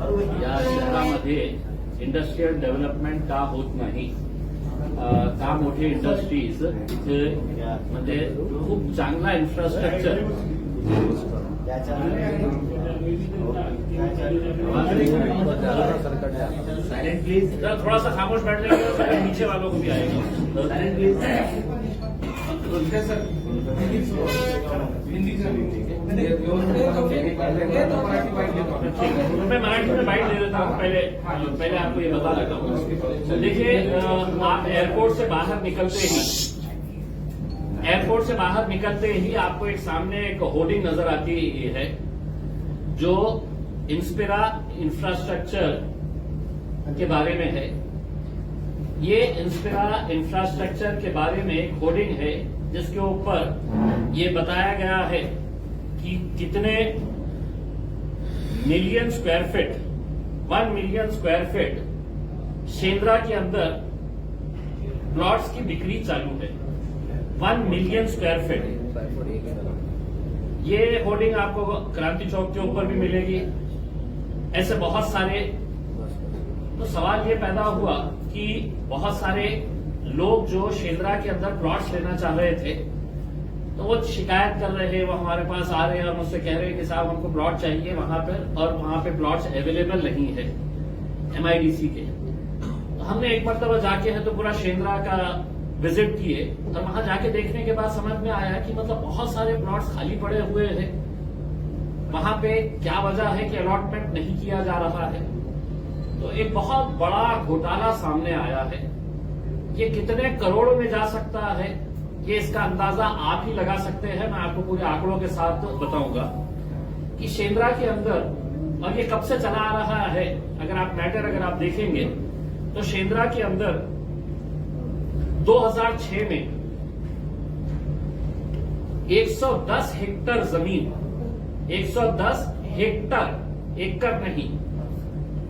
या शहरामध्ये industrial development का होत नाही, का मोठे इंडस्ट्रीज इथे म्हणजे खूप चांगला इन्फ्रास्ट्रक्चर साइलेंट प्लीज, थोड़ा सा खामोश बैठ जाएगा, नीचे वालों को भी आएगा साइलेंट प्लीज। मैं मराठी में बाइट ले लेता हूँ, पहले आपको ये बता देता हूँ। देखिए, आप एयरपोर्ट से बाहर निकलते ही आपको एक सामने एक होर्डिंग नजर आती है जो इंस्पिरा इंफ्रास्ट्रक्चर के बारे में है। ये इंस्पिरा इंफ्रास्ट्रक्चर के बारे में एक होर्डिंग है जिसके ऊपर ये बताया गया है कि कितने million square feet, 1 million square feet Shendra के अंदर प्लॉट्स की बिक्री चालू है। 1 मिलियन स्क्वायर फीट। ये होर्डिंग आपको क्रांति चौक के ऊपर भी मिलेगी, ऐसे बहुत सारे। तो सवाल ये पैदा हुआ कि बहुत सारे लोग जो शेंद्रा के अंदर प्लॉट्स लेना चाह रहे थे, तो वो शिकायत कर रहे हैं, वो हमारे पास आ रहे हैं और मुझसे कह रहे हैं कि साहब हमको प्लॉट चाहिए वहां पर, और वहां पे प्लॉट्स अवेलेबल नहीं है MIDC के। तो हमने एक मरतबा जाके है तो पूरा शेंद्रा का विजिट किए, और वहां जाके देखने के बाद समझ में आया कि मतलब बहुत सारे प्लॉट्स खाली पड़े हुए हैं। वहां पे क्या वजह है कि अलॉटमेंट नहीं किया जा रहा है। तो एक बहुत बड़ा घोटाला सामने आया है। ये कितने करोड़ों में जा सकता है, ये इसका अंदाजा आप ही लगा सकते हैं। मैं आपको पूरे आंकड़ों के साथ बताऊंगा कि शेंद्रा के अंदर, और ये कब से चला आ रहा है, अगर आप देखेंगे तो शेंद्रा के अंदर 2006 में 110 हेक्टर जमीन, 110 हेक्टर, एकड़ नहीं,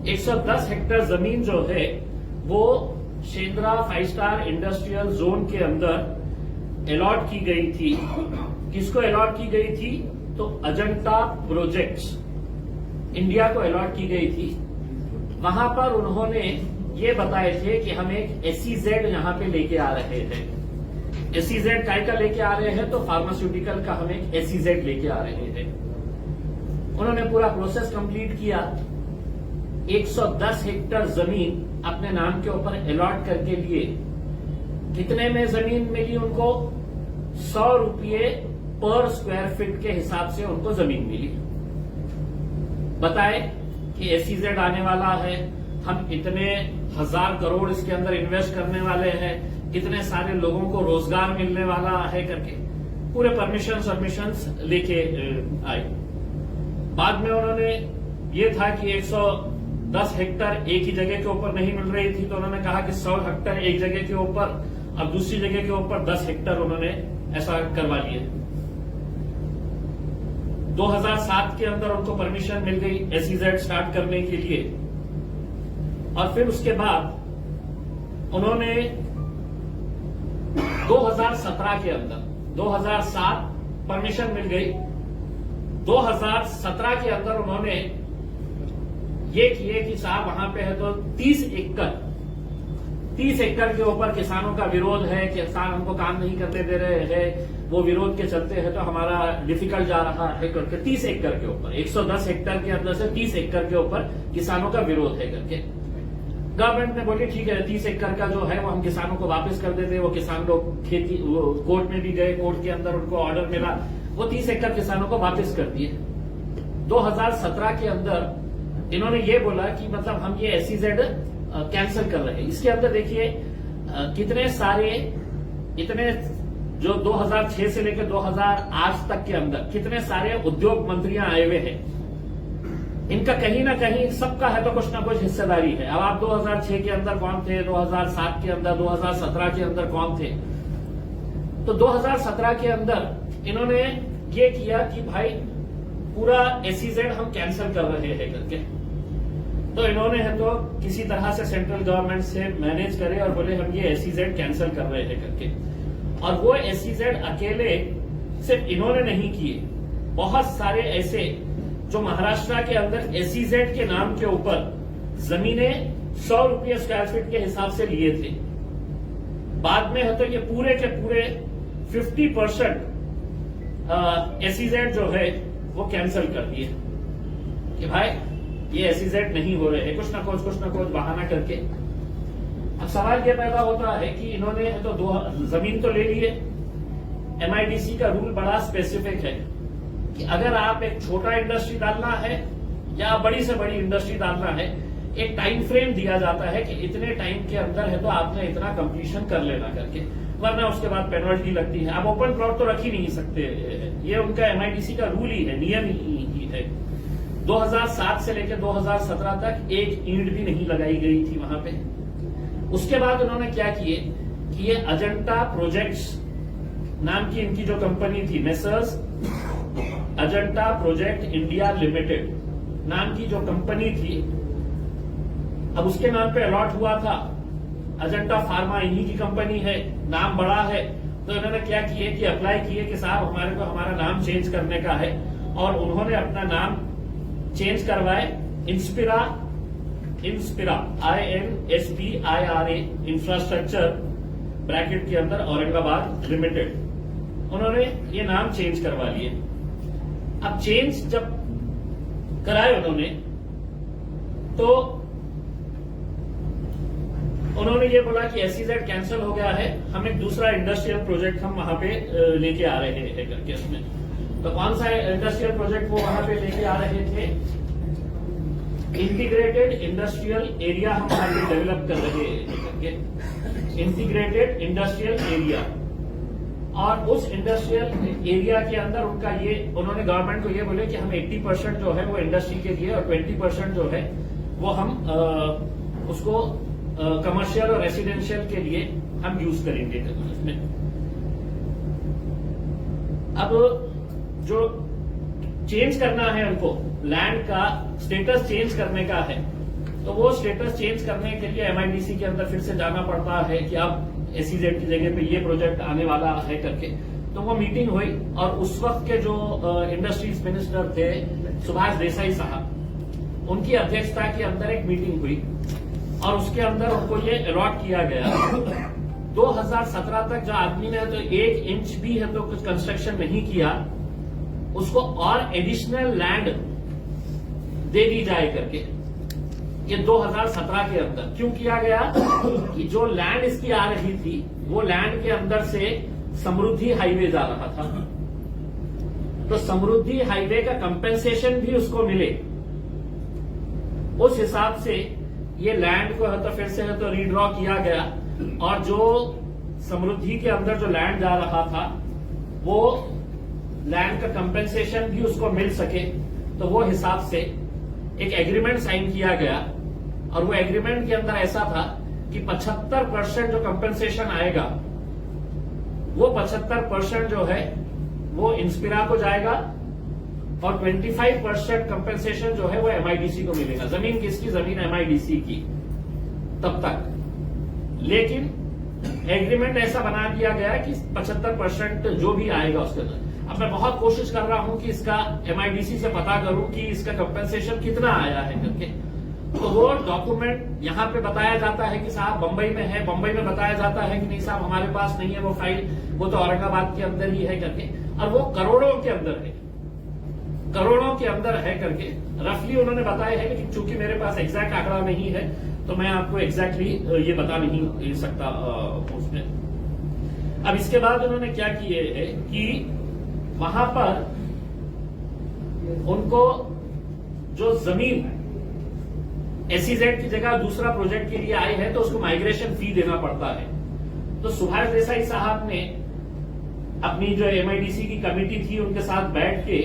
110 हेक्टर जमीन जो है वो शेंद्रा 5 स्टार इंडस्ट्रियल जोन के अंदर अलॉट की गई थी। किसको अलॉट की गई थी? तो अजंता प्रोजेक्ट्स इंडिया को अलॉट की गई थी। वहां पर उन्होंने ये बताए थे कि हम एक SEZ यहां पे लेके आ रहे हैं। SEZ काय का लेके आ रहे हैं? तो फार्मास्यूटिकल का हम एक SEZ लेके आ रहे हैं। उन्होंने पूरा प्रोसेस कंप्लीट किया, 110 हेक्टर जमीन अपने नाम के ऊपर अलॉट करके लिए। कितने में जमीन मिली उनको? 100 रुपये पर स्क्वायर फीट के हिसाब से उनको जमीन मिली। बताए कि SEZ आने वाला है, हम इतने 1000 करोड़ इसके अंदर इन्वेस्ट करने वाले हैं, कितने सारे लोगों को रोजगार मिलने वाला है करके पूरे परमिशंस लेके आए। बाद में उन्होंने ये था कि 110 हेक्टर एक ही जगह के ऊपर नहीं मिल रही थी, तो उन्होंने कहा कि 100 हेक्टर एक जगह के ऊपर, अब दूसरी जगह के ऊपर 10 हेक्टर उन्होंने ऐसा करवा लिए। 2007 के अंदर उनको परमिशन मिल गई SEZ स्टार्ट करने के लिए, और फिर उसके बाद उन्होंने 2017 के अंदर, 2007 परमिशन मिल गई, 2017 के अंदर उन्होंने ये किए कि साहब वहां पे है तो 30 एकड़ के ऊपर किसानों का विरोध है, किसान हमको काम नहीं करने दे रहे हैं, वो विरोध के चलते है तो हमारा डिफिकल्ट जा रहा है करके 30 एकड़ के ऊपर, 110 हेक्टर के अंदर से 30 एकड़ के ऊपर किसानों का विरोध है करके गवर्नमेंट ने बोली ठीक है 30 एकड़ का जो है वो हम किसानों को वापस कर देते। वो किसान लोग खेती कोर्ट में भी गए, कोर्ट के अंदर उनको ऑर्डर मिला, वो 30 एकड़ किसानों को वापस कर दिए। 2017 के अंदर इन्होंने ये बोला कि मतलब हम ये SEZ कैंसिल कर रहे हैं। इसके अंदर देखिए कितने सारे, इतने जो 2006 से लेकर 2008 तक के अंदर कितने सारे उद्योग मंत्रियां आए हुए हैं, इनका कहीं ना कहीं सबका है तो कुछ ना कुछ हिस्सेदारी है। अब आप 2006 के अंदर कौन थे, 2007 के अंदर, 2017 के अंदर कौन थे? तो 2017 के अंदर इन्होंने ये किया कि भाई पूरा SEZ हम कैंसिल कर रहे हैं करके, तो इन्होंने है तो किसी तरह से सेंट्रल गवर्नमेंट से मैनेज करे और बोले हम ये SEZ कैंसिल कर रहे हैं करके। और वो SEZ अकेले सिर्फ इन्होंने नहीं किए, बहुत सारे ऐसे जो महाराष्ट्र के अंदर एसीजेड के नाम के ऊपर जमीनें 100 रुपये स्क्वायर फीट के हिसाब से लिए थे, बाद में है तो ये पूरे के पूरे 50% एसीजेड जो है वो कैंसिल कर दिए कि भाई ये एसीजेड नहीं हो रहे हैं, कुछ ना कुछ बहाना करके। अब सवाल ये पैदा होता है कि इन्होंने तो जमीन तो ले लिए। एमआईडीसी का रूल बड़ा स्पेसिफिक है कि अगर आप एक छोटा इंडस्ट्री डालना है या बड़ी से बड़ी इंडस्ट्री डालना है, एक टाइम फ्रेम दिया जाता है कि इतने टाइम के अंदर है तो आपने इतना कंप्लीशन कर लेना करके, वरना उसके बाद पेनल्टी लगती है। आप ओपन प्लॉट तो रख ही नहीं सकते, ये उनका एमआईडीसी का रूल ही है, नियम ही है। 2007 से लेकर 2017 तक एक ईंट भी नहीं लगाई गई थी वहां पे। उसके बाद उन्होंने क्या किए कि ये अजंता प्रोजेक्ट्स नाम की इनकी जो कंपनी थी, messrs Ajanta project India limited नाम की जो कंपनी थी, अब उसके नाम पे अलॉट हुआ था। अजंता फार्मा इन्हीं की कंपनी है, नाम बड़ा है, तो इन्होंने क्या किए कि अप्लाई किए कि साहब हमारे को हमारा नाम चेंज करने का है, और उन्होंने अपना नाम चेंज करवाए इंस्पिरा INSPIRA इंफ्रास्ट्रक्चर ब्रैकेट के अंदर औरंगाबाद लिमिटेड, उन्होंने ये नाम चेंज करवा लिए। अब चेंज जब कराए उन्होंने, तो उन्होंने ये बोला कि एसीजेड कैंसिल हो गया है, हम एक दूसरा इंडस्ट्रियल प्रोजेक्ट हम वहां पे लेके आ रहे हैं करके। उसमें तो कौन सा इंडस्ट्रियल प्रोजेक्ट वो वहां पे लेके आ रहे थे? इंटीग्रेटेड इंडस्ट्रियल एरिया हम वहां पे डेवलप कर रहे हैं करके, इंटीग्रेटेड इंडस्ट्रियल एरिया। और उस इंडस्ट्रियल एरिया के अंदर उनका ये, उन्होंने गवर्नमेंट को ये बोले कि हम 80% जो है वो इंडस्ट्री के लिए और 20% जो है वो हम उसको कमर्शियल और रेसिडेंशियल के लिए हम यूज करेंगे उसमें। अब जो चेंज करना है उनको, लैंड का स्टेटस चेंज करने का है, तो वो स्टेटस चेंज करने के लिए एमआईडीसी के अंदर फिर से जाना पड़ता है कि अब एसीजेड की जगह पे ये प्रोजेक्ट आने वाला है करके। तो वो मीटिंग हुई और उस वक्त के जो इंडस्ट्रीज मिनिस्टर थे सुभाष देसाई साहब, उनकी अध्यक्षता के अंदर एक मीटिंग हुई और उसके अंदर उनको ये अलॉट किया गया 2017 तक जो आदमी ने तो 1 इंच भी है तो कुछ कंस्ट्रक्शन नहीं किया, उसको और एडिशनल लैंड दे दी जाए करके। ये 2017 के अंदर क्यों किया गया कि जो लैंड इसकी आ रही थी वो लैंड के अंदर से समृद्धि हाईवे जा रहा था, तो समृद्धि हाईवे का कंपेंसेशन भी उसको मिले। उस हिसाब से ये लैंड को है तो फिर से है तो रीड्रॉ किया गया, और जो समृद्धि के अंदर जो लैंड जा रहा था वो लैंड का कंपेंसेशन भी उसको मिल सके, तो वो हिसाब से एक एग्रीमेंट साइन किया गया। और वो एग्रीमेंट के अंदर ऐसा था कि 75% जो कंपेंसेशन आएगा वो 75% जो है वो इंस्पिरा को जाएगा और 25% कंपेंसेशन जो है वो एमआईडीसी को मिलेगा। जमीन किसकी? जमीन एमआईडीसी की तब तक। लेकिन एग्रीमेंट ऐसा बना दिया गया कि 75% जो भी आएगा उसके अंदर। अब मैं बहुत कोशिश कर रहा हूं कि इसका एमआईडीसी से पता करूं कि इसका कंपेंसेशन कितना आया है करके। तो वो डॉक्यूमेंट यहां पे बताया जाता है कि साहब बंबई में है, बंबई में बताया जाता है कि नहीं साहब हमारे पास नहीं है वो फाइल, वो तो औरंगाबाद के अंदर ही है करके, और वो करोड़ों के अंदर है, करोड़ों के अंदर है करके रफली उन्होंने बताया है। लेकिन चूंकि मेरे पास एग्जैक्ट आंकड़ा नहीं है तो मैं आपको एग्जैक्टली ये बता नहीं सकता उसमें। अब इसके बाद उन्होंने क्या किए है कि वहां पर उनको जो जमीन एसीजेड की जगह दूसरा प्रोजेक्ट के लिए आए हैं तो उसको माइग्रेशन फी देना पड़ता है। तो सुभाष देसाई साहब ने अपनी जो एमआईडीसी की कमेटी थी उनके साथ बैठ के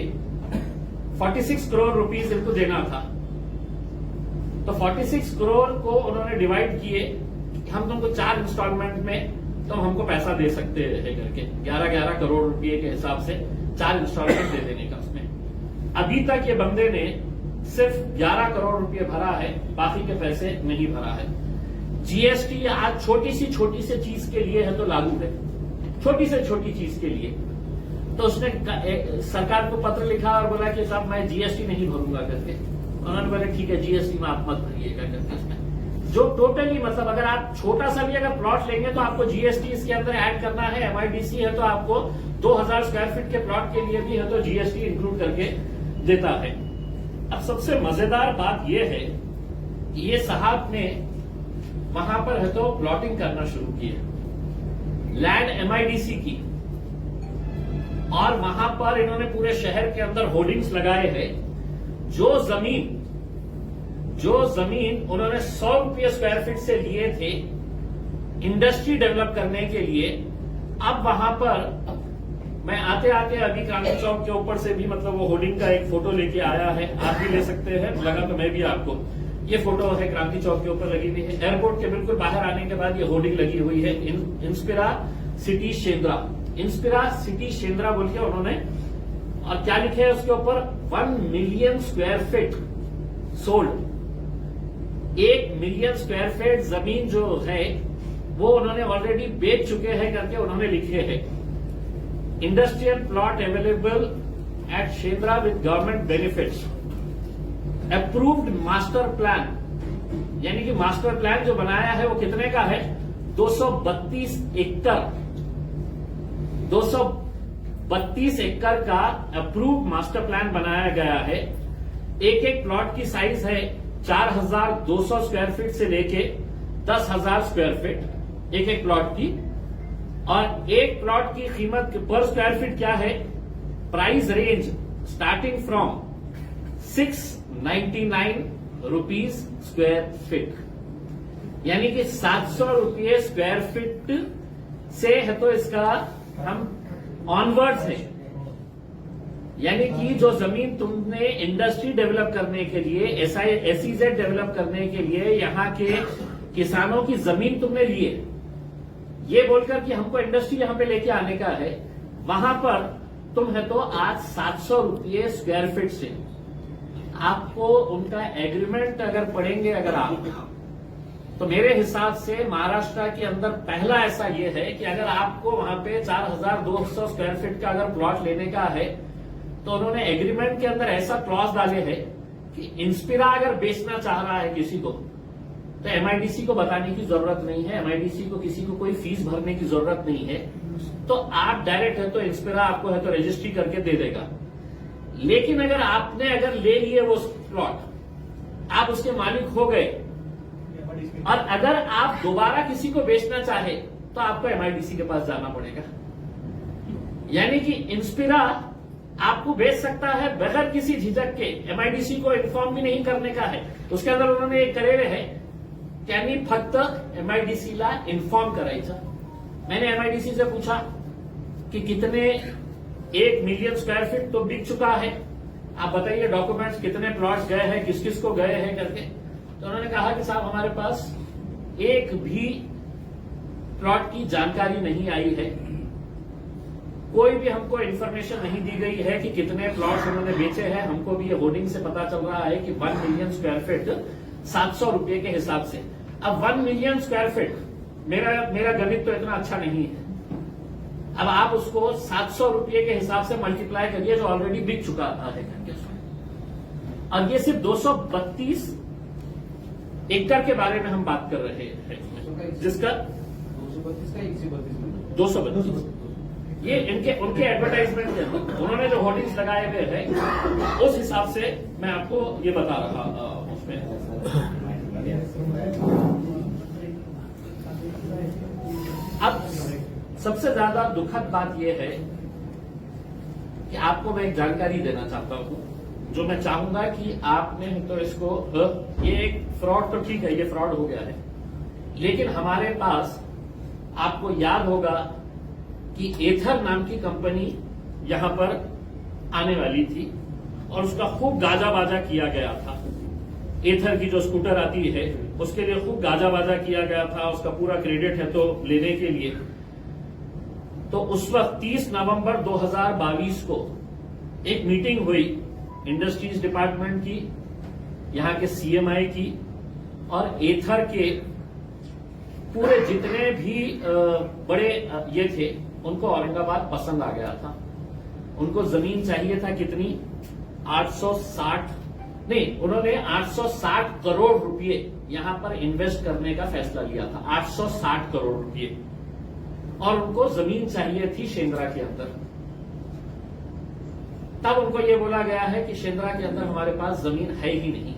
46 करोड़ रुपीस इनको देना था। तो 46 करोड़ को उन्होंने डिवाइड किए, हम तुमको 4 इंस्टॉलमेंट में तुम हमको पैसा दे सकते हैं करके, 11-11 करोड़ रुपए के हिसाब से 4 इंस्टॉलमेंट दे देने का। उसमें अभी तक ये बंदे ने सिर्फ 11 करोड़ रुपए भरा है, बाकी के पैसे नहीं भरा है। जीएसटी आज छोटी सी चीज के लिए है तो लागू है, छोटी से छोटी चीज के लिए। तो उसने सरकार को पत्र लिखा और बोला कि साहब मैं जीएसटी नहीं भरूंगा करके। उन्होंने बोला ठीक है जीएसटी में आप मत भरिएगा करके। उसमें जो टोटली मतलब अगर आप छोटा सा भी अगर प्लॉट लेंगे तो आपको जीएसटी इसके अंदर ऐड करना है। एमआईडीसी है तो आपको 2000 स्क्वायर फीट के प्लॉट के लिए भी है तो जीएसटी इंक्लूड करके देता है। अब सबसे मजेदार बात यह है कि ये साहब ने वहां पर है तो प्लॉटिंग करना शुरू किया लैंड एमआईडीसी की, और वहां पर इन्होंने पूरे शहर के अंदर होर्डिंग्स लगाए हैं। जो जमीन उन्होंने 100 रुपये स्क्वायर फीट से लिए थे इंडस्ट्री डेवलप करने के लिए, अब वहां पर मैं आते आते अभी क्रांति चौक के ऊपर से भी मतलब वो होर्डिंग का एक फोटो लेके आया है, आप भी ले सकते हैं, लगा तो मैं भी आपको। ये फोटो है क्रांति चौक के ऊपर लगी हुई है। एयरपोर्ट के बिल्कुल बाहर आने के बाद ये होर्डिंग लगी हुई है Inspira city Shendra. Inspira city Shendra बोल के उन्होंने, और क्या लिखे है उसके ऊपर 1 million square feet sold. 1 million square feet जमीन जो है वो उन्होंने ऑलरेडी बेच चुके हैं करके उन्होंने लिखे हैं। Industrial plot available at Shendra with government benefits, approved master plan, यानी कि मास्टर प्लान जो बनाया है वो कितने का है 232 एकड़। 232 एकड़ का अप्रूव मास्टर प्लान बनाया गया है। एक एक प्लॉट की साइज है 4200 स्क्वायर फीट से लेके 10,000 स्क्वायर फीट एक एक प्लॉट की, और एक प्लॉट की कीमत पर स्क्वायर फीट क्या है, price range starting from 699 rupees square feet, यानी कि 700 रुपये स्क्वायर फीट से है तो इसका हम ऑनवर्ड्स है। यानी कि जो जमीन तुमने इंडस्ट्री डेवलप करने के लिए, एसईजेड डेवलप करने के लिए यहां के किसानों की जमीन तुमने ली है, ये बोलकर कि हमको इंडस्ट्री यहां पे लेके आने का है, वहां पर तुम है तो आज 700 रुपये स्क्वायर फीट से आपको उनका एग्रीमेंट अगर पढ़ेंगे अगर आप, तो मेरे हिसाब से महाराष्ट्र के अंदर पहला ऐसा ये है कि अगर आपको वहां पे 4200 स्क्वायर फीट का अगर प्लॉट लेने का है तो उन्होंने एग्रीमेंट के अंदर ऐसा क्लॉज डाले हैं कि इंस्पिरा अगर बेचना चाह रहा है किसी को तो एमआईडीसी को बताने की जरूरत नहीं है, एमआईडीसी को किसी को कोई फीस भरने की जरूरत नहीं है, तो आप डायरेक्ट है तो इंस्पिरा आपको है तो रजिस्ट्री करके दे देगा। लेकिन अगर आपने अगर ले लिए वो प्लॉट, आप उसके मालिक हो गए, और अगर आप दोबारा किसी को बेचना चाहे तो आपको एमआईडीसी के पास जाना पड़ेगा। यानी कि इंस्पिरा आपको बेच सकता है बगैर किसी झिझक के, एमआईडीसी को इन्फॉर्म भी नहीं करने का है। उसके अंदर उन्होंने एक करेले है त्यांनी फक्त एमआईडीसीला इन्फॉर्म करायचं। मैंने एमआईडीसी से पूछा कि कितने 1 मिलियन स्क्वायर फीट तो बिक चुका है, आप बताइए डॉक्यूमेंट्स कितने प्लॉट्स गए हैं, किस किस को गए हैं करके। तो उन्होंने कहा कि साहब हमारे पास एक भी प्लॉट की जानकारी नहीं आई है, कोई भी हमको इन्फॉर्मेशन नहीं दी गई है कि कितने प्लॉट्स उन्होंने बेचे हैं। हमको भी ये होर्डिंग से पता चल रहा है कि 1 मिलियन स्क्वायर फीट 700 रुपये के हिसाब से। अब 1 मिलियन स्क्वायर फीट, मेरा गणित तो इतना अच्छा नहीं है, अब आप उसको 700 रुपये के हिसाब से मल्टीप्लाई करिए जो ऑलरेडी बिक चुका है। और ये सिर्फ 232 एकड़ के बारे में हम बात कर रहे हैं, जिसका 232 ये उनके एडवर्टाइजमेंट के अंदर उन्होंने जो होर्डिंग्स लगाए हुए हैं उस हिसाब से मैं आपको ये बता रहा उसमें। अब सबसे ज्यादा दुखद बात यह है कि आपको मैं एक जानकारी देना चाहता हूं, जो मैं चाहूंगा कि आपने तो इसको, ये एक फ्रॉड तो ठीक है, ये फ्रॉड हो गया है, लेकिन हमारे पास आपको याद होगा कि एथर नाम की कंपनी यहां पर आने वाली थी और उसका खूब गाजा बाजा किया गया था। एथर की जो स्कूटर आती है उसके लिए खूब गाजा बाजा किया गया था, उसका पूरा क्रेडिट है तो लेने के लिए। तो उस वक्त 30 नवंबर 2022 को एक मीटिंग हुई इंडस्ट्रीज डिपार्टमेंट की, यहां के सीएमआई की और एथर के पूरे जितने भी बड़े ये थे, उनको औरंगाबाद पसंद आ गया था। उनको जमीन चाहिए था कितनी, 860 नहीं, उन्होंने 860 करोड़ रुपए यहां पर इन्वेस्ट करने का फैसला लिया था, 860 करोड़ रुपए, और उनको जमीन चाहिए थी शेंद्रा के अंदर। तब उनको यह बोला गया है कि शेंद्रा के अंदर हमारे पास जमीन है ही नहीं,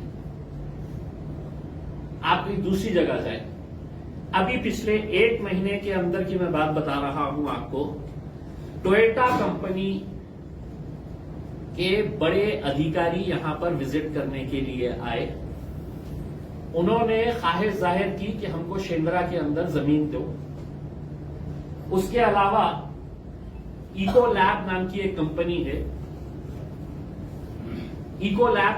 आप कोई दूसरी जगह जाए। अभी पिछले 1 महीने के अंदर की मैं बात बता रहा हूं आपको, टोयोटा कंपनी के बड़े अधिकारी यहां पर विजिट करने के लिए आए। उन्होंने ख्वाहिश जाहिर की कि हमको शेंद्रा के अंदर जमीन दो। उसके अलावा इको लैब नाम की एक कंपनी है, इको लैब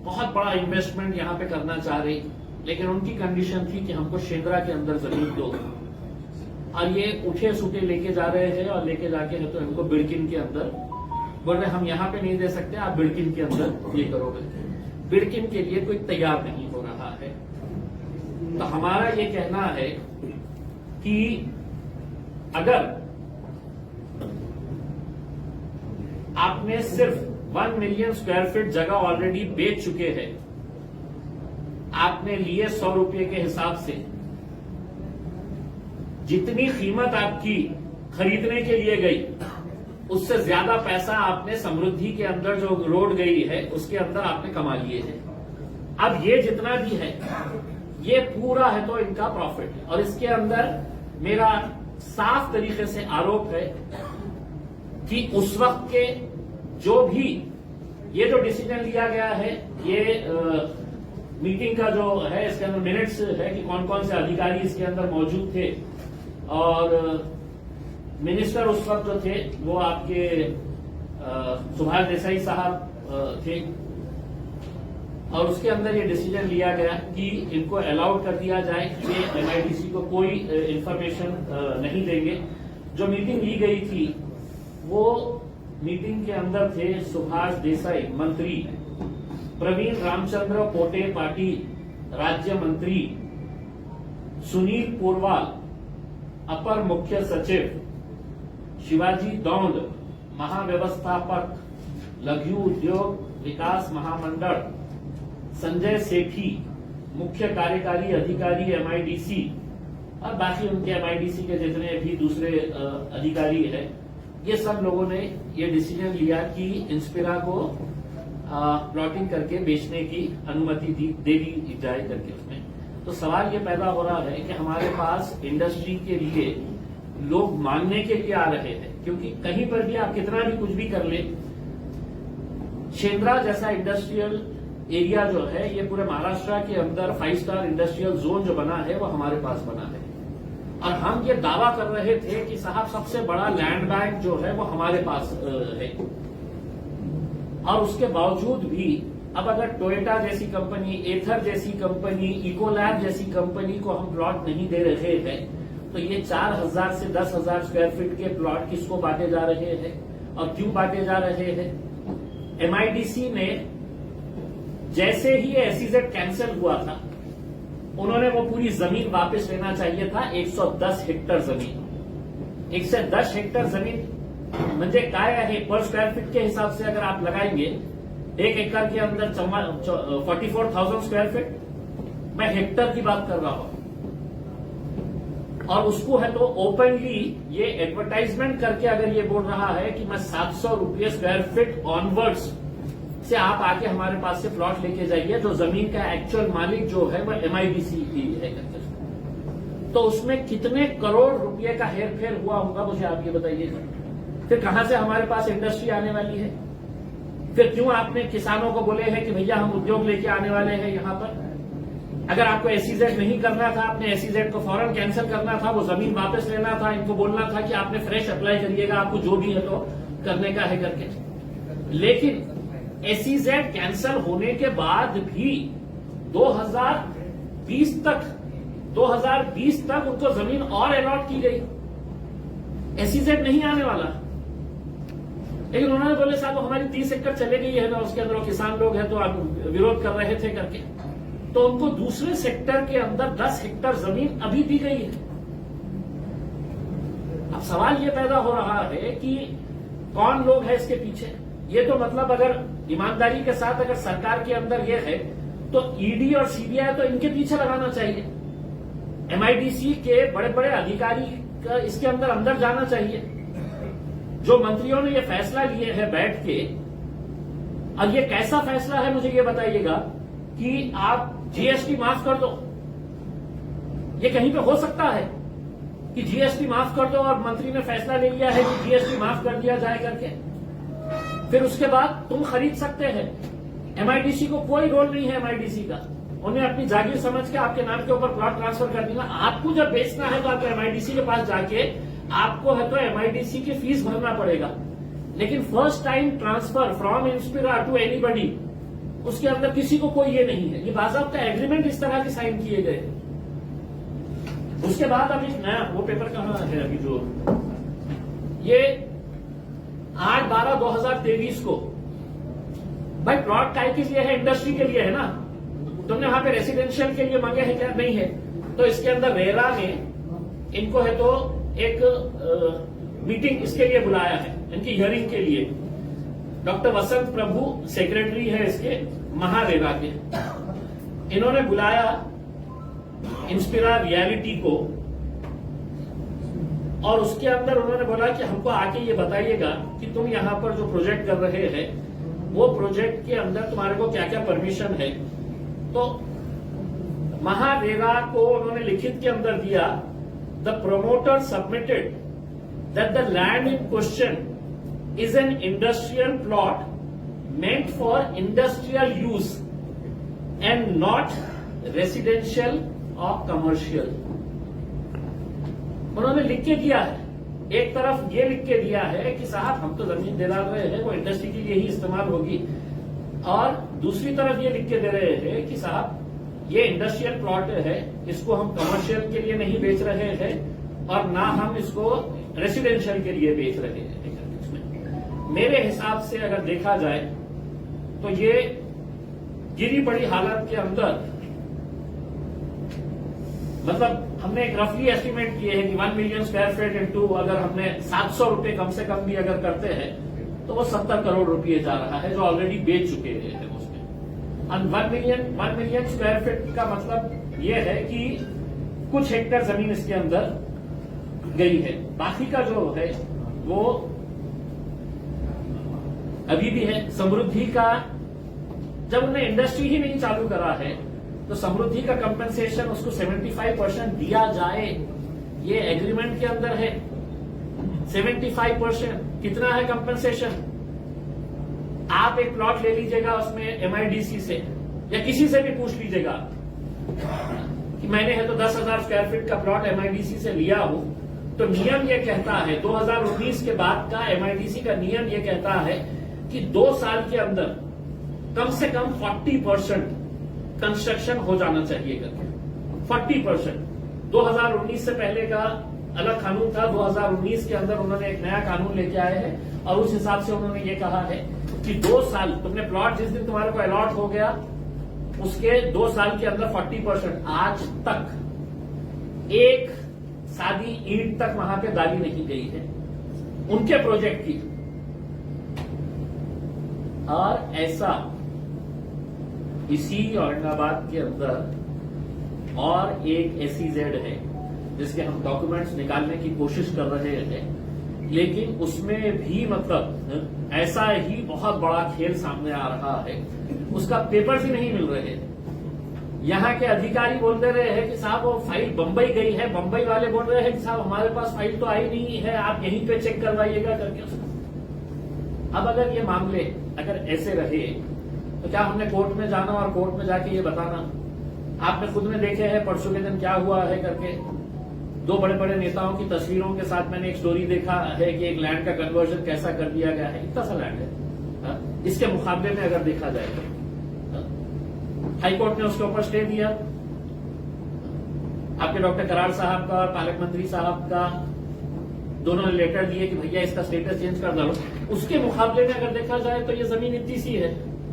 बहुत बड़ा इन्वेस्टमेंट यहां पे करना चाह रही, लेकिन उनकी कंडीशन थी कि हमको शेंद्रा के अंदर जमीन दो, और ये उठे सूटे लेके जा रहे हैं, और लेके जाके है तो इनको बिड़किन के अंदर बोल रहे हम यहां पे नहीं दे सकते, आप बिड़किन के अंदर ये करोगे। बिड़किन के लिए कोई तैयार नहीं हो रहा है। तो हमारा ये कहना है कि अगर आपने सिर्फ 1 मिलियन स्क्वायर फीट जगह ऑलरेडी बेच चुके हैं, आपने लिए 100 रुपए के हिसाब से, जितनी कीमत आपकी खरीदने के लिए गई उससे ज्यादा पैसा आपने समृद्धि के अंदर जो रोड गई है उसके अंदर आपने कमा लिए हैं। अब ये जितना भी है ये पूरा है तो इनका प्रॉफिट है, और इसके अंदर मेरा साफ तरीके से आरोप है कि उस वक्त के जो भी ये जो डिसीजन लिया गया है, ये मीटिंग का जो है इसके अंदर मिनट्स है कि कौन कौन से अधिकारी इसके अंदर मौजूद थे, और मिनिस्टर उस वक्त जो थे वो आपके सुभाष देसाई साहब थे, और उसके अंदर ये डिसीजन लिया गया कि इनको अलाउड कर दिया जाए कि ये एमआईडीसी को कोई इंफॉर्मेशन नहीं देंगे। जो मीटिंग ली गई थी वो मीटिंग के अंदर थे सुभाष देसाई मंत्री, प्रवीण रामचंद्र पोटे पाटिल राज्य मंत्री, सुनील पोरवाल अपर मुख्य सचिव, शिवाजी दौंड महाव्यवस्थापक लघु उद्योग विकास महामंडल, संजय सेठी मुख्य कार्यकारी अधिकारी एमआईडीसी, और बाकी उनके एमआईडीसी के जितने भी दूसरे अधिकारी हैं, ये सब लोगों ने ये डिसीजन लिया कि इंस्पिरा को प्लॉटिंग करके बेचने की अनुमति दे दी जाए करके उसमें। तो सवाल ये पैदा हो रहा है कि हमारे पास इंडस्ट्री के लिए लोग मांगने के लिए आ रहे हैं, क्योंकि कहीं पर भी आप कितना भी कुछ भी कर ले, शेंद्रा जैसा इंडस्ट्रियल एरिया जो है ये पूरे महाराष्ट्र के अंदर 5 स्टार इंडस्ट्रियल जोन जो बना है वो हमारे पास बना है, और हम ये दावा कर रहे थे कि साहब सबसे बड़ा लैंड बैंक जो है वो हमारे पास है, और उसके बावजूद भी अब अगर टोयोटा जैसी कंपनी, एथर जैसी कंपनी, इकोलैब जैसी कंपनी को हम प्लॉट नहीं दे रहे हैं, तो ये 4000 से 10,000 स्क्वायर फीट के प्लॉट किसको बांटे जा रहे हैं और क्यों बांटे जा रहे हैं। एमआईडीसी ने जैसे ही एसईजेड कैंसिल हुआ था, उन्होंने वो पूरी जमीन वापस लेना चाहिए था, 110 हेक्टर जमीन। 110 हेक्टर जमीन म्हणजे काय आहे, पर स्क्वायर फीट के हिसाब से अगर आप लगाएंगे 1 एकड़ के अंदर 44,000 स्क्वायर फीट, मैं हेक्टर की बात कर रहा हूं, और उसको है तो ओपनली ये एडवर्टाइजमेंट करके अगर ये बोल रहा है कि मैं 700 रुपये स्क्वायर फीट ऑनवर्ड्स से आप आके हमारे पास से प्लॉट लेके जाइए, जो जमीन का एक्चुअल मालिक जो है वो एमआईडीसी ही है करके, तो उसमें कितने करोड़ रुपए का हेरफेर हुआ होगा मुझे आप ये बताइएगा। फिर कहां से हमारे पास इंडस्ट्री आने वाली है? फिर क्यों आपने किसानों को बोले हैं कि भैया हम उद्योग लेके आने वाले हैं यहां पर? अगर आपको एसईजेड नहीं करना था, आपने एसईजेड को फौरन कैंसिल करना था, वो जमीन वापस लेना था, इनको बोलना था कि आपने फ्रेश अप्लाई करिएगा, आपको जो भी है तो करने का है करके। लेकिन एसईजेड कैंसिल होने के बाद भी 2020 तक उनको जमीन और अलॉट की गई, एसईजेड नहीं आने वाला। लेकिन उन्होंने बोले साहब हमारी 30 एकड़ चले गई है ना, उसके अंदर किसान लोग हैं तो आप विरोध कर रहे थे करके, तो उनको दूसरे सेक्टर के अंदर 10 हेक्टर जमीन अभी दी गई है। अब सवाल यह पैदा हो रहा है कि कौन लोग हैं इसके पीछे? ये तो मतलब अगर ईमानदारी के साथ अगर सरकार के अंदर ये है तो ईडी और सीबीआई तो इनके पीछे लगाना चाहिए। एमआईडीसी के बड़े बड़े अधिकारी का इसके अंदर जाना चाहिए। जो मंत्रियों ने ये फैसला लिए हैं बैठ के, अब ये कैसा फैसला है मुझे ये बताइएगा कि आप जीएसटी माफ कर दो। ये कहीं पे हो सकता है कि जीएसटी माफ कर दो और मंत्री ने फैसला ले लिया है कि जीएसटी माफ कर दिया जाए करके, फिर उसके बाद तुम खरीद सकते हैं। एमआईडीसी को कोई रोल नहीं है एमआईडीसी का, उन्हें अपनी जागीर समझ के आपके नाम के ऊपर प्लॉट ट्रांसफर कर देना। आपको जब बेचना है तो आपको एमआईडीसी के पास जाके आपको है तो एमआईडीसी की फीस भरना पड़ेगा, लेकिन first time transfer from Inspira to anybody उसके अंदर किसी को कोई ये नहीं है। ये बाज़ाब्ता एग्रीमेंट इस तरह के साइन किए गए। उसके बाद अब एक नया वो पेपर कहाँ है अभी, जो ये 8/12/2023 को, भाई प्लॉट काय के लिए है? इंडस्ट्री के लिए है ना। तुमने वहां पे रेसिडेंशियल के लिए मांगे हैं क्या? नहीं है। तो इसके अंदर रेरा ने इनको है तो एक मीटिंग इसके लिए बुलाया है, इनकी हियरिंग के लिए। डॉक्टर वसंत प्रभु सेक्रेटरी है इसके महारेरा के, इन्होंने बुलाया इंस्पिरा रियलिटी को और उसके अंदर उन्होंने बोला कि हमको आके ये बताइएगा कि तुम यहां पर जो प्रोजेक्ट कर रहे हैं वो प्रोजेक्ट के अंदर तुम्हारे को क्या क्या परमिशन है। तो महारेरा को उन्होंने लिखित के अंदर दिया, the promoter submitted that the land in question is an industrial plot meant for industrial use and not residential or commercial। उन्होंने लिख के दिया है, एक तरफ ये लिख के दिया है कि साहब हम तो जमीन दिला रहे हैं वो इंडस्ट्री के लिए ही इस्तेमाल होगी, और दूसरी तरफ ये लिख के दे रहे हैं कि साहब ये इंडस्ट्रियल प्लॉट है, इसको हम कमर्शियल के लिए नहीं बेच रहे हैं और ना हम इसको रेसिडेंशियल के लिए बेच रहे हैं। मेरे हिसाब से अगर देखा जाए तो ये गिरी पड़ी हालत के अंदर, मतलब हमने एक रफली एस्टिमेट किए हैं कि 1 मिलियन स्क्वायर फीट इंटू अगर हमने 700 रुपए कम से कम भी अगर करते हैं तो वो 70 करोड़ रुपए जा रहा है जो ऑलरेडी बेच चुके हैं उसमें। और 1 मिलियन स्क्वायर फीट का मतलब ये है कि कुछ हेक्टेयर जमीन इसके अंदर गई है, बाकी का जो है वो अभी भी है। समृद्धि का जब उन्हें इंडस्ट्री ही नहीं चालू करा है तो समृद्धि का कंपनसेशन उसको 75% दिया जाए, ये एग्रीमेंट के अंदर है। 75% कितना है कंपनसेशन? आप एक प्लॉट ले लीजिएगा उसमें एमआईडीसी से या किसी से भी पूछ लीजिएगा कि मैंने है तो 10,000 स्क्वायर फीट का प्लॉट एमआईडीसी से लिया हूं, तो नियम ये कहता है 2019 के बाद का एमआईडीसी का नियम ये कहता है कि 2 साल के अंदर कम से कम 40% कंस्ट्रक्शन हो जाना चाहिए करके। 40%। 2019 से पहले का अलग कानून था, 2019 के अंदर उन्होंने एक नया कानून लेके आए हैं और उस हिसाब से उन्होंने ये कहा है कि 2 साल तुमने प्लॉट जिस दिन तुम्हारे को अलॉट हो गया उसके 2 साल के अंदर 40%। आज तक एक सादी ईंट तक वहां पे डाली नहीं गई है उनके प्रोजेक्ट की। और ऐसा इसी औरंगाबाद के अंदर और एक SEZ है जिसके हम डॉक्यूमेंट्स निकालने की कोशिश कर रहे हैं, लेकिन उसमें भी मतलब ऐसा ही बहुत बड़ा खेल सामने आ रहा है, उसका पेपर्स ही नहीं मिल रहे। यहाँ के अधिकारी बोल दे रहे हैं कि साहब वो फाइल बंबई गई है, बंबई वाले बोल रहे हैं कि साहब हमारे पास फाइल तो आई नहीं है, आप यहीं पे चेक करवाइएगा करके उसको। अब अगर ये मामले अगर ऐसे रहे तो क्या हमने कोर्ट में जाना और कोर्ट में जाके ये बताना? आपने खुद में देखे हैं परसों के दिन क्या हुआ है करके। 2 बड़े बड़े नेताओं की तस्वीरों के साथ मैंने एक स्टोरी देखा है कि एक लैंड का कन्वर्जन कैसा कर दिया गया है। इतना सा लैंड है, इसके मुकाबले में अगर देखा जाए तो हाईकोर्ट ने उसके ऊपर स्टे दिया। आपके डॉक्टर करार साहब का और पालक मंत्री साहब का दोनों ने लेटर दिए कि भैया इसका स्टेटस चेंज कर दो। उसके मुकाबले में अगर देखा जाए तो ये जमीन इतनी सी है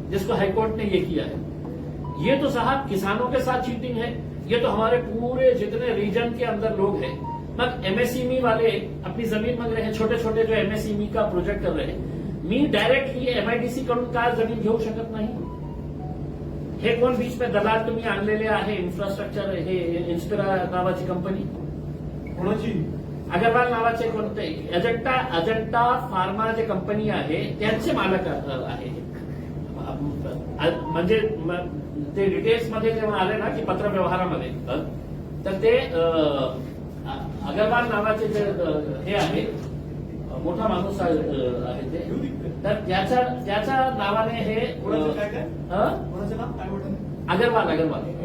जिसको हाईकोर्ट ने ये किया है। ये तो साहब किसानों के साथ चीटिंग है, ये तो हमारे पूरे जितने रीजन के अंदर लोग हैं मग एमएसएमई वाले अपनी जमीन माग रहे हैं, छोटे छोटे जो एमएसएमई का प्रोजेक्ट कर रहे हैं, मी डायरेक्टली एमआयडीसी कडून का जमीन घेऊ शकत नाही? हे कोण बीच में दलाल तुम्ही आणलेले आहे? इन्फ्रास्ट्रक्चर हे इन्स्पिरा नावाची कंपनी, कोणाची? अगरवाल नावाचे कोणते अजंता फार्मा जे कंपनी आहे त्यांचे मालक आहे. म्हणजे ते डिटेल्स मध्ये जेव्हा आले ना की पत्र व्यवहारामध्ये, तर ते अगरवाल नावाचे जे हे आहे मोठा माणूस आहे ते, तर त्याच्या नावाने हे कोणाचं नाव काय म्हटलं? अगरवाल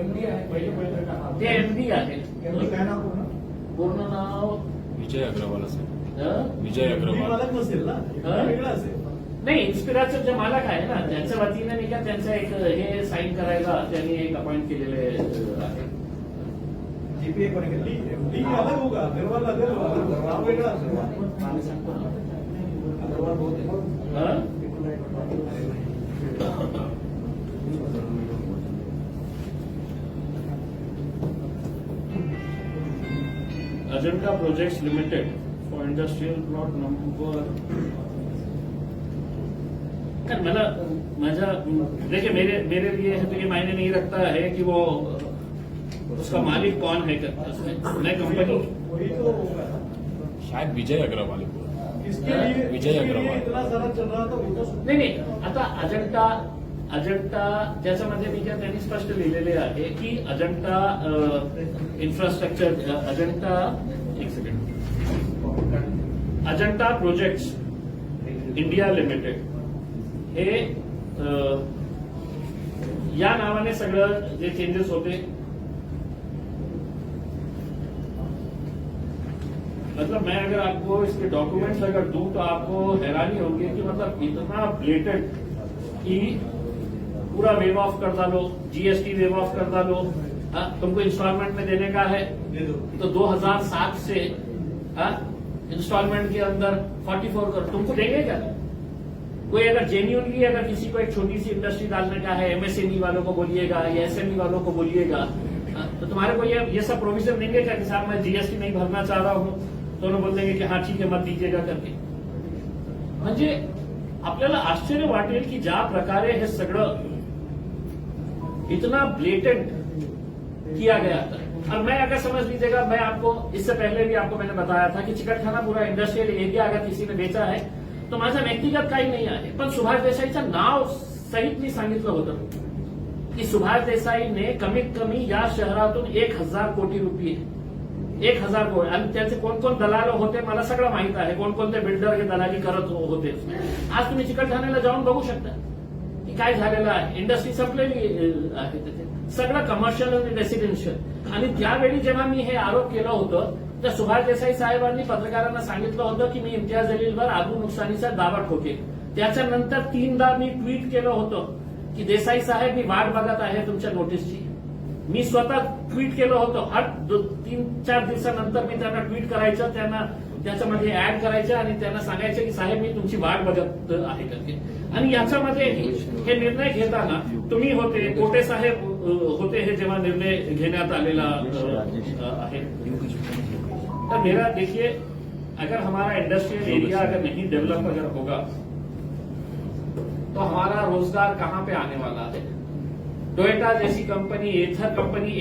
एमडी आहे. पहिले ते एमडी आहे. एमडी काय नाव पूर्ण? पूर्ण नाव विजय अग्रवाल असेल. विजय एमडी अग्रवाल मालक नसेल ना, वेगळं असेल. नाही, इन्स्पिराचं जे मालक आहे ना त्यांच्या वतीने नाही का त्यांचं एक हे साईन करायला त्यांनी एक अपॉइंट केलेले आहे. जीपीए कोणी केली? एमडी अलग होगा, अग्रवाल अलग, नाव वेगळं असेल. अग्रवाल बहुत हं? Ajanta projects limited for industrial plot number, मला माझा देखिए मेरे लिए है तो ये मायने नहीं रखता है कि वो उसका मालिक कौन है करता, मैं कंपनी वही तो होगा। शायद विजय अग्रवाल है. इसके लिए विजय इसके लिए अग्रवाल. इतना सारा चल रहा था, वो तो नाही आता अजंता त्याच्यामध्ये मी त्यांनी स्पष्ट लिहिलेले आहे की अजंता इन्फ्रास्ट्रक्चर, अजंता एक second, Ajanta projects India limited हे या नावाने सगळं जे चेंजेस होते, मतलब मैं अगर आपको इसके डॉक्यूमेंट्स अगर दूं तो आपको हैरानी होगी कि मतलब इतना ब्लेटेंट कि पूरा वेव ऑफ कर डालो, जीएसटी वेव ऑफ कर डालो, तुमको इंस्टॉलमेंट में देने का है दे दो। तो 2007 से इंस्टॉलमेंट के अंदर 44 कर तुमको देंगे क्या? कोई अगर जेन्युइनली अगर किसी को एक छोटी सी इंडस्ट्री डालने का है, एमएसएमई वालों को बोलिएगा या एसएमई वालों को बोलिएगा, तो तुम्हारे को ये सब प्रोविजन देंगे क्या कि साहब मैं जीएसटी नहीं भरना चाह रहा हूं, तो उन्होंने बोल देंगे कि हाँ ठीक है मत दीजिएगा करके. म्हणजे आपल्याला आश्चर्य वाटेल की ज्या प्रकारे हे सगळं इतना ब्लेटेंट किया गया था. और मैं अगर समझ लीजिएगा, मैं आपको इससे पहले भी आपको मैंने बताया था कि चिकटखाना पूरा इंडस्ट्रियल एरिया अगर किसी ने बेचा है तो माझा व्यक्तिगत काही नाही आहे, पण सुभाष देसाईचं नाव सहित मी सांगितलं होतं की सुभाष देसाईने कमीत कमी या शहरातून 1000 कोटी रुपये, 1000 कोटी, आणि त्याचे कोण कोण दलाल होते मला सगळं माहित आहे, कोणकोणते बिल्डर हे दलाली करत होते. आज तुम्ही चिकटखान्याला जाऊन बघू शकता की काय झालेलं आहे. इंडस्ट्री संपलेली आहे तिथे, सगळं कमर्शियल आणि रेसिडेन्शियल. आणि त्यावेळी जेव्हा मी हे आरोप केलं होतं तर सुभाष देसाई साहेबांनी पत्रकारांना सांगितलं होतं की मी इम्तियाज जलीलवर आगू नुकसानीचा दावा ठोकेल. त्याच्यानंतर 3दा मी ट्विट केलं होतं की देसाई साहेब मी वाट बघत आहे तुमच्या नोटीसची. मी स्वतः ट्विट केलं होतं. हर 3-4 दिवसानंतर मी त्यांना ट्विट करायचं, त्यांना त्याच्यामध्ये ऍड करायचं आणि त्यांना सांगायचं की साहेब मी तुमची वाट बघत आहे करके. आणि याच्यामध्ये हे निर्णय घेताना तुम्ही होते, कोटे साहेब होते हे जेव्हा निर्णय घेण्यात आलेला आहे. तो मेरा देखिए, अगर हमारा इंडस्ट्रियल एरिया अगर नहीं डेवलप अगर होगा तो हमारा रोजगार कहां पे आने वाला है? टोयोटा जैसी कंपनी,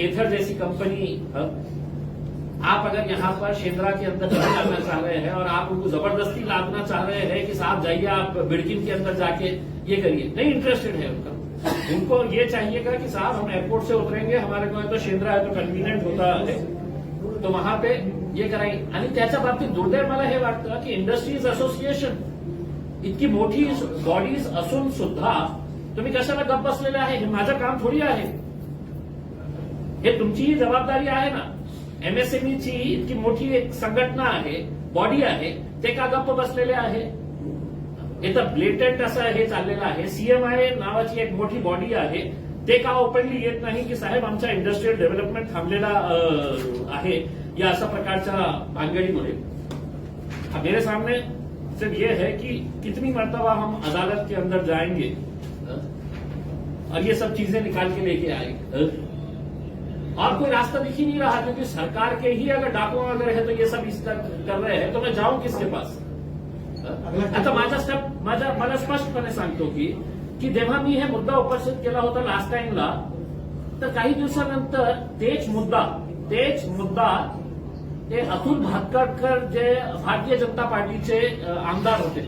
एथर जैसी कंपनी, आप अगर यहाँ पर शेंद्रा के अंदर नहीं लाना चाह रहे हैं और आप उनको जबरदस्ती लादना चाह रहे हैं कि साहब जाइए आप बिडकिन के अंदर जाके ये करिए, नहीं इंटरेस्टेड है उनका. उनको ये चाहिएगा कि साहब हम एयरपोर्ट से उतरेंगे, हमारे को तो शेंद्रा है तो कन्व्हिनियंट होता है, तो वहां पे ये कराएंगे. आणि त्याच्या बाबतीत दुर्दैव मला हे वाटतं की इंडस्ट्रीज असोसिएशन इतकी मोठी बॉडीज असून सुद्धा तुम्ही कशाला गप्प बसलेले आहे? हे माझं काम थोडी आहे, हे तुमचीही जबाबदारी आहे ना. एमएसएमईची इतकी मोठी एक संघटना आहे, बॉडी आहे, ते का गप्प बसलेले आहे? हे तर ब्लेटेंट असं हे चाललेलं आहे. सीएमआय नावाची एक मोठी बॉडी आहे, ते का ओपनली येत नाही की साहेब आमचा इंडस्ट्रियल डेव्हलपमेंट थांबलेला आहे या अशा प्रकारच्या भानगडीमुळे. मेरे सामने सिर्फ ये है कि कितनी मर्तबा हम अदालत के अंदर जाएंगे और ये सब चीजें निकाल के लेके आएंगे. और कोई रास्ता दिख ही नहीं रहा, क्योंकि सरकार के ही अगर डाकू वगैरह है तो ये सब इस तरह कर रहे हैं, तो मैं जाऊं किसके पास? आता मला स्पष्टपणे सांगतो की जेव्हा मी हे मुद्दा उपस्थित केला होता लास्ट टाइमला, तर काही दिवसानंतर तेच मुद्दा ते अतुल भातखळकर जे भारतीय जनता पार्टीचे आमदार होते,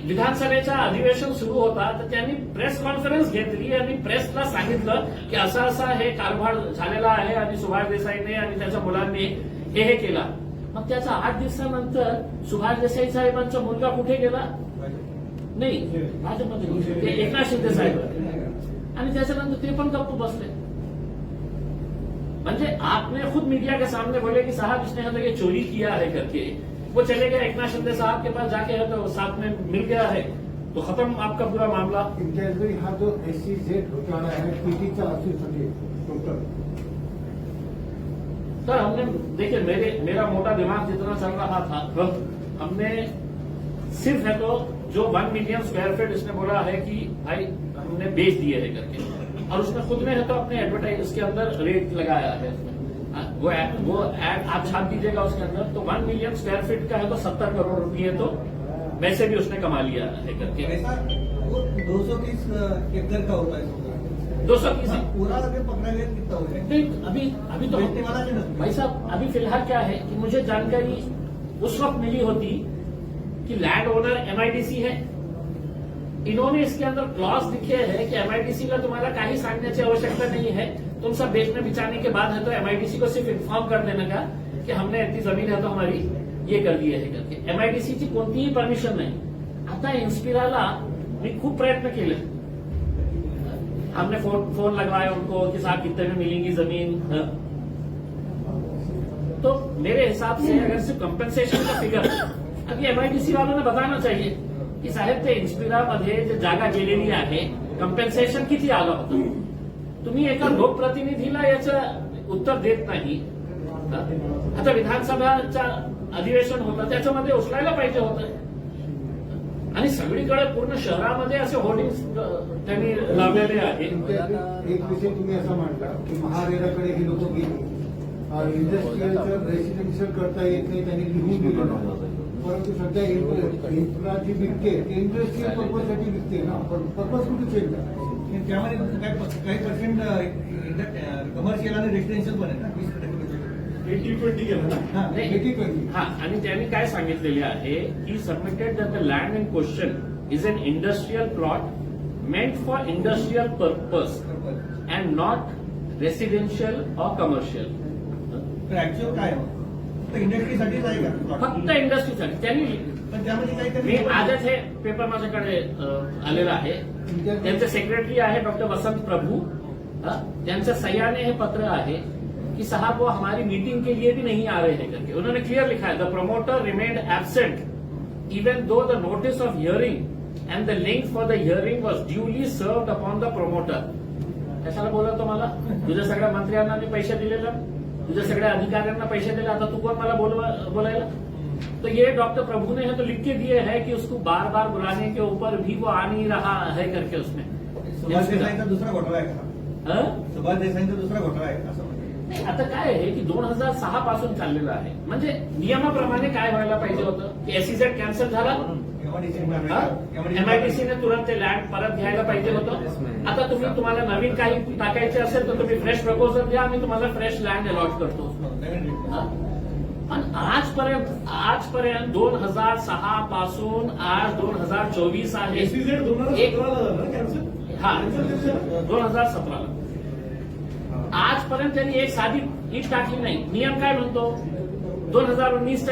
विधानसभेचं अधिवेशन सुरू होता तर त्यांनी प्रेस कॉन्फरन्स घेतली आणि प्रेसला सांगितलं की असा हे कारभार झालेला आहे आणि सुभाष देसाईने आणि त्याच्या मुलांनी हे केला. मग त्याच्या 8 दिवसानंतर सुभाष देसाई साहेबांचा मुलगा कुठे गेला? नाही, भाजपमध्ये ते एकनाथ शिंदे साहेब, आणि त्याच्यानंतर ते पण गप्प बसले. म्हणजे आपने खुद मीडिया के सामने बोले कि साहब इसने हम ये चोरी किया है करके, वो चले गए एकनाथ शिंदे साहब के पास जाके है तो साथ में मिल गया है, तो खत्म आपका पूरा मामला. इनकॅजरी हा जो SEZ घोटाळा आहे पीटीचा असूसाठी टोटल. सर हमने देखिए मेरा मोटा दिमाग जितना चल रहा था, हमने सिर्फ है तो जो 1 मिलियन स्क्वायर फीट इसने बोला है कि भाई हमने बेच दिए है करके, और उसने खुद में है तो अपने एडवर्टाइज उसके अंदर रेट लगाया है उसमें, वो एड आप छाप दीजिएगा उसके अंदर, तो 1 मिलियन स्क्वायर फीट का है तो 70 करोड़ रुपये तो वैसे भी उसने कमा लिया है करके. ऐसा वो 230 एकड़ का होता है 230 है. पूरा अगर पकड़ा गया कितना हो जाएगा? नहीं, अभी तो बेचने वाला नहीं ना। भाई साहब अभी फिलहाल क्या है कि मुझे जानकारी उस वक्त मिली होती कि लैंड ओनर MIDC है, इन्होंने इसके अंदर क्लॉज लिखे हैं कि MIDC का तुम्हाला काही सांगण्याची आवश्यकता नहीं है, तुम सब बेचने बिचाने के बाद है तो MIDC को सिर्फ इन्फॉर्म कर देने का कि हमने इतनी जमीन है तो हमारी ये कर दी है करके. MIDC ची कोणतीही परमिशन नाही. आता इन्स्पिराला मी खूप प्रयत्न केले, हमने फोन लगवाया उनको कि साहब कितने में मिलेंगी जमीन, तो मेरे हिसाब से अगर सिर्फ कंपन्सेशन का फिगर अभी MIDC वालों ने बताना चाहिए की साहेब ते इन्स्पिरामध्ये जे जागा गेलेली आहे कंपन्सेशन किती आलं होतं. तुम्ही एका लोकप्रतिनिधीला याचं उत्तर देत नाही. आता विधानसभाचा अधिवेशन होतं त्याच्यामध्ये उचलायला पाहिजे होतं, आणि सगळीकडे पूर्ण शहरामध्ये असे होर्डिंग्स त्यांनी लावलेले आहे. एक विषय तुम्ही असा मांडला की महारेराकडे ही लोक गेली, इंडस्ट्रीयलचं रेसिडेन्शियल करता येत नाही, त्यांनी लिहून दिलं, परंतु सध्या इन्फ्रा जी विकते ते इंडस्ट्रीयल पर्पजसाठी विकते ना, पर्पज कुठे चेंज झाला? त्यामध्ये काही पर्सेंट कमर्शियल आणि रेसिडेन्शियल पण आहे ना, 20% गेलं ना. हा, आणि त्यांनी काय सांगितलेले आहे की submitted that the land in question is an industrial plot meant for industrial purpose and not residential और कमर्शियल. तर ऍक्च्युअल काय आहे? इंडस्ट्रीसाठीच आहे का? फक्त इंडस्ट्रीसाठी त्यांनी. पण त्यामध्ये मी काहीतरी आजच हे पेपर माझ्याकडे आलेलं आहे, त्यांचे सेक्रेटरी आहे डॉक्टर वसंत प्रभू, त्यांच्या सह्याने हे पत्र आहे कि साहब वो हमारी मीटिंग के लिए भी नहीं आ रहे हैं करके. उन्होंने क्लियर लिखा है the promoter remained absent even though the notice of hearing and the link for the hearing was duly served upon the promoter. कशाला बोलत तो मला? तुझ्या सगळ्या मंत्र्यांना मी पैसे दिलेलं, तुझ्या सगळ्या अधिकाऱ्यांना पैसे दिले, आता तू कोण मला बोलायला? तो ये डॉक्टर प्रभु ने है तो लिख के दिए है कि उसको बार बार बुलाने के ऊपर भी वो आ नहीं रहा है करके उसमें. सुभाष देसाईंचा दुसरा घोटाळा आहे का? सुभाष देसाईंचा दुसरा घोटाळा आहे असं नाही, आता काय आहे की 2006 पासून चाललेलं आहे, म्हणजे नियमाप्रमाणे काय व्हायला पाहिजे होतं की SEZ कॅन्सल झाला, MIDCने तुरंत ते लँड परत घ्यायला पाहिजे होतं. आता तुम्हाला नवीन काही टाकायचे असेल तर तुम्ही फ्रेश प्रपोजल द्या, आम्ही तुम्हाला फ्रेश लँड अलॉट करतो. आणि आजपर्यंत 2006 पासून आज 2024 आहे. SEZ 2017 झालं ना कॅन्सल? हा, 2017 आजपर्यंत त्यांनी एक साधी ईट टाकली नाही. नियम काय म्हणतो? 2019